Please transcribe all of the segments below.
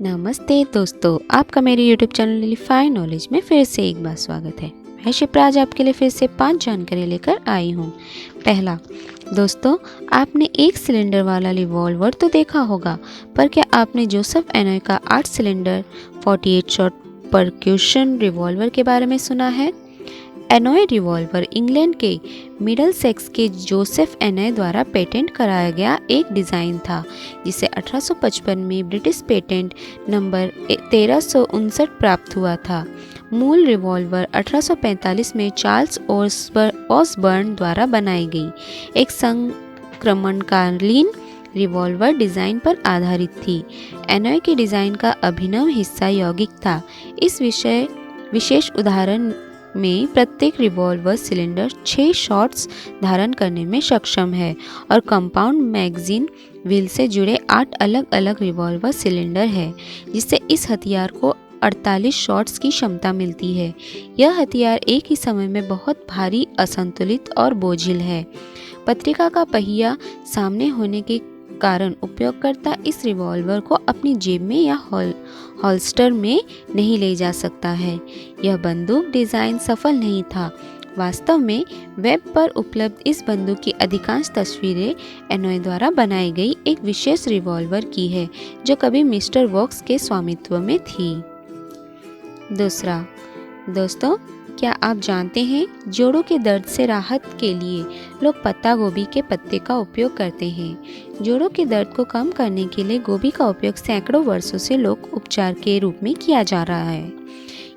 नमस्ते दोस्तों, आपका मेरे यूट्यूब चैनल लिलीफाई नॉलेज में फिर से एक बार स्वागत है। मैं शिप्रा आज आपके लिए फिर से 5 जानकारी लेकर आई हूँ। पहला, दोस्तों आपने एक सिलेंडर वाला रिवॉल्वर तो देखा होगा, पर क्या आपने जोसेफ एनॉय का 8 सिलेंडर 48 शॉट परक्यूशन रिवॉल्वर के बारे में सुना है? एनॉय रिवॉल्वर इंग्लैंड के मिडलसेक्स के जोसेफ एनॉय द्वारा पेटेंट कराया गया एक डिज़ाइन था, जिसे 1855 में ब्रिटिश पेटेंट नंबर 1359 प्राप्त हुआ था। मूल रिवॉल्वर 1845 में चार्ल्स ऑसबर्न द्वारा बनाई गई एक संक्रमणकालीन रिवॉल्वर डिज़ाइन पर आधारित थी। एनॉय के डिज़ाइन का अभिनव हिस्सा यौगिक था। इस विशेष उदाहरण में प्रत्येक रिवॉल्वर सिलेंडर 6 शॉट्स धारण करने में सक्षम है और कंपाउंड मैगजीन व्हील से जुड़े 8 अलग अलग रिवॉल्वर सिलेंडर है, जिससे इस हथियार को 48 शॉट्स की क्षमता मिलती है। यह हथियार एक ही समय में बहुत भारी, असंतुलित और बोझिल है। पत्रिका का पहिया सामने होने के कारण उपयोगकर्ता इस रिवॉल्वर को अपनी जेब में या हॉल्स्टर में नहीं ले जा सकता है। यह बंदूक डिज़ाइन सफल नहीं था। वास्तव में वेब पर उपलब्ध इस बंदूक की अधिकांश तस्वीरें एनॉय द्वारा बनाई गई एक विशेष रिवॉल्वर की है, जो कभी मिस्टर वॉक्स के स्वामित्व में थी। दूसरा, दोस्तों क्या आप जानते हैं जोड़ों के दर्द से राहत के लिए लोग पत्ता गोभी के पत्ते का उपयोग करते हैं। जोड़ों के दर्द को कम करने के लिए गोभी का उपयोग सैकड़ों वर्षों से लोक उपचार के रूप में किया जा रहा है।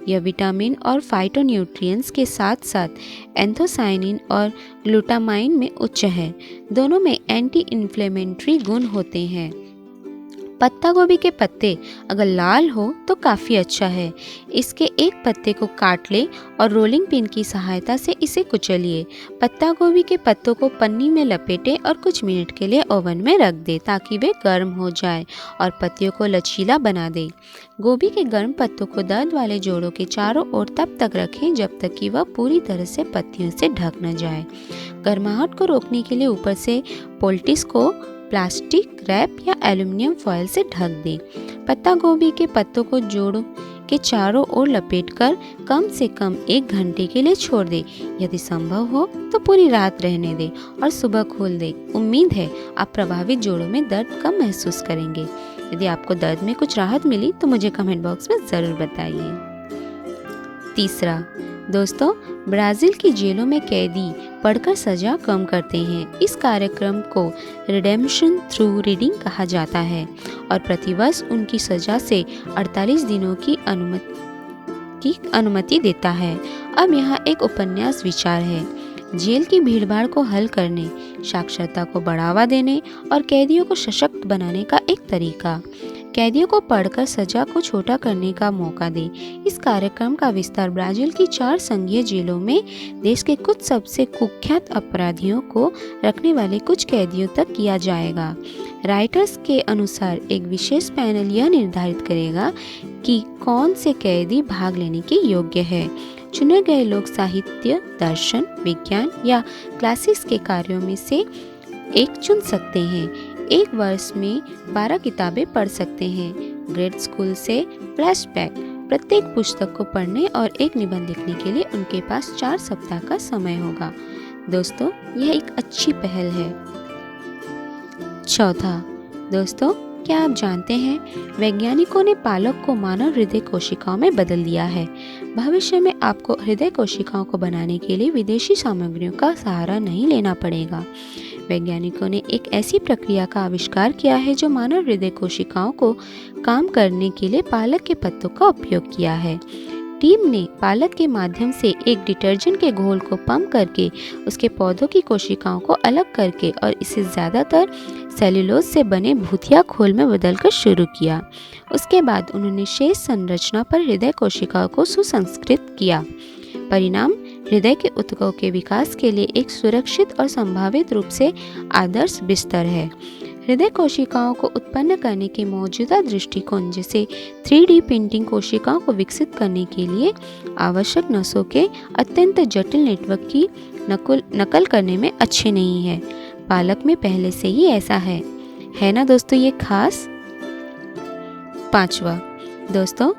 यह विटामिन और फाइटोन्यूट्रिएंट्स के साथ साथ एंथोसायनिन और ग्लूटामाइन में उच्च है। दोनों में एंटी इन्फ्लेमेटरी गुण होते हैं। पत्ता गोभी के पत्ते अगर लाल हो तो काफ़ी अच्छा है। इसके एक पत्ते को काट ले और रोलिंग पिन की सहायता से इसे कुचलिए। पत्ता गोभी के पत्तों को पन्नी में लपेटें और कुछ मिनट के लिए ओवन में रख दें ताकि वे गर्म हो जाए और पत्तियों को लचीला बना दें। गोभी के गर्म पत्तों को दर्द वाले जोड़ों के चारों ओर तब तक रखें जब तक कि वह पूरी तरह से पत्तियों से ढक न जाए। गर्माहट को रोकने के लिए ऊपर से पोल्टिस को प्लास्टिक रैप या एल्युमिनियम फॉयल से ढक दें। पत्ता गोभी के पत्तों को जोड़ों के चारों ओर लपेटकर कम से कम 1 घंटे के लिए छोड़ दें। यदि संभव हो तो पूरी रात रहने दें और सुबह खोल दें। उम्मीद है आप प्रभावित जोड़ों में दर्द कम महसूस करेंगे। यदि आपको दर्द में कुछ राहत मिली तो मुझे कमेंट बॉक्स में ज़रूर बताइए। तीसरा, दोस्तों ब्राज़ील की जेलों में कैदी पढ़कर सजा कम करते हैं। इस कार्यक्रम को रिडेम्पशन थ्रू रीडिंग कहा जाता है और प्रतिवर्ष उनकी सजा से 48 दिनों की अनुमति देता है। अब यहाँ एक उपन्यास विचार है। जेल की भीड़भाड़ को हल करने, साक्षरता को बढ़ावा देने और कैदियों को सशक्त बनाने का एक तरीका। कैदियों को पढ़कर सजा को छोटा करने का मौका दे। इस कार्यक्रम का विस्तार ब्राज़ील की 4 संघीय जेलों में देश के कुछ सबसे कुख्यात अपराधियों को रखने वाले कुछ कैदियों तक किया जाएगा। राइटर्स के अनुसार एक विशेष पैनल यह निर्धारित करेगा कि कौन से कैदी भाग लेने के योग्य है। चुने गए लोग साहित्य, दर्शन, विज्ञान या क्लासिक्स के कार्यों में से एक चुन सकते हैं। एक वर्ष में 12 किताबें पढ़ सकते हैं। ग्रेड स्कूल से फ्लैशबैक, प्रत्येक पुस्तक को पढ़ने और एक निबंध लिखने के लिए उनके पास 4 सप्ताह का समय होगा। दोस्तों यह एक अच्छी पहल है। चौथा, दोस्तों क्या आप जानते हैं वैज्ञानिकों ने पालक को मानव हृदय कोशिकाओं में बदल दिया है। भविष्य में आपको हृदय कोशिकाओं को बनाने के लिए विदेशी सामग्रियों का सहारा नहीं लेना पड़ेगा। वैज्ञानिकों ने एक ऐसी प्रक्रिया का आविष्कार किया है जो मानव हृदय कोशिकाओं को काम करने के लिए पालक के पत्तों का उपयोग किया है। टीम ने पालक के माध्यम से एक डिटर्जेंट के घोल को पंप करके उसके पौधों की कोशिकाओं को अलग करके और इसे ज़्यादातर सेल्यूलोज से बने भूतिया खोल में बदलकर शुरू किया। उसके बाद उन्होंने शेष संरचना पर हृदय कोशिकाओं को सुसंस्कृत किया। परिणाम हृदय के ऊतकों के विकास के लिए एक सुरक्षित और संभावित रूप से आदर्श बिस्तर है। हृदय कोशिकाओं को उत्पन्न करने के मौजूदा दृष्टिकोण जैसे 3D प्रिंटिंग कोशिकाओं को विकसित करने के लिए आवश्यक नसों के अत्यंत जटिल नेटवर्क की नकल करने में अच्छे नहीं है। पालक में पहले से ही ऐसा है ना दोस्तों ये खास। पांचवा, दोस्तों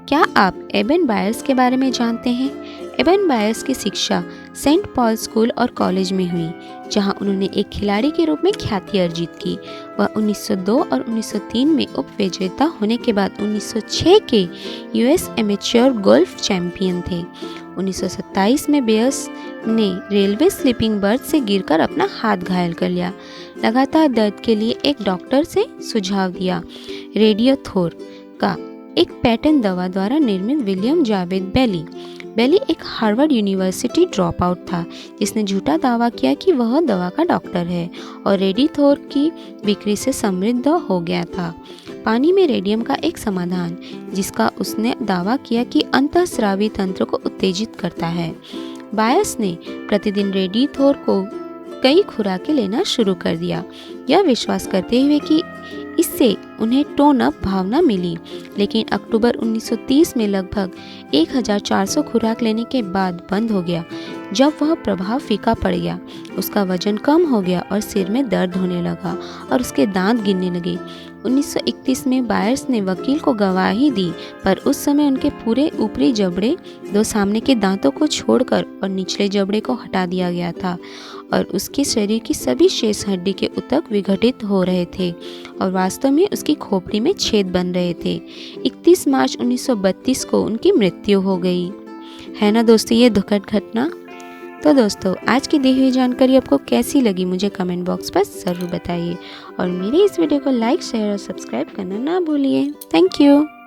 क्या आप एबन बायर्स के बारे में जानते हैं? एबन बायर्स की शिक्षा सेंट पॉल स्कूल और कॉलेज में हुई, जहां उन्होंने एक खिलाड़ी के रूप में ख्याति अर्जित की। वह 1902 और 1903 में उप विजेता होने के बाद 1906 के यूएस एमेच्योर गोल्फ चैंपियन थे। 1927 में बेयर्स ने रेलवे स्लीपिंग बर्थ से गिरकर अपना हाथ घायल कर लिया। लगातार दर्द के लिए एक डॉक्टर से सुझाव दिया। रेडियोथोर का एक पैटर्न दवा द्वारा निर्मित विलियम जावेद बेली एक हार्वर्ड यूनिवर्सिटी ड्रॉप आउट था, जिसने झूठा दावा किया कि वह दवा का डॉक्टर है और रेडियोथोर की बिक्री से समृद्ध हो गया था। पानी में रेडियम का एक समाधान, जिसका उसने दावा किया कि अंतःस्रावी तंत्र को उत्तेजित करता है। बायर्स ने प्रतिदिन रेडियोथोर को कई खुराकें लेना शुरू कर दिया, यह विश्वास करते हुए कि इससे उन्हें टोन अप भावना मिली। लेकिन अक्टूबर 1930 में लगभग 1400 खुराक लेने के बाद बंद हो गया। जब वह प्रभाव फीका पड़ गया, उसका वजन कम हो गया और सिर में दर्द होने लगा और उसके दांत गिरने लगे। 1931 में बायर्स ने वकील को गवाही दी, पर उस समय उनके पूरे ऊपरी जबड़े, दो सामने के दांतों को छोड़कर और निचले जबड़े को हटा दिया गया था और उसके शरीर की सभी शेष हड्डी के ऊतक विघटित हो रहे थे और वास्तव में उसकी खोपड़ी में छेद बन रहे थे। 31 मार्च 1932 को उनकी मृत्यु हो गई। है ना दोस्तों ये दुखद घटना। तो दोस्तों आज की दी हुई जानकारी आपको कैसी लगी मुझे कमेंट बॉक्स पर ज़रूर बताइए और मेरे इस वीडियो को लाइक शेयर और सब्सक्राइब करना ना भूलिए। Thank you.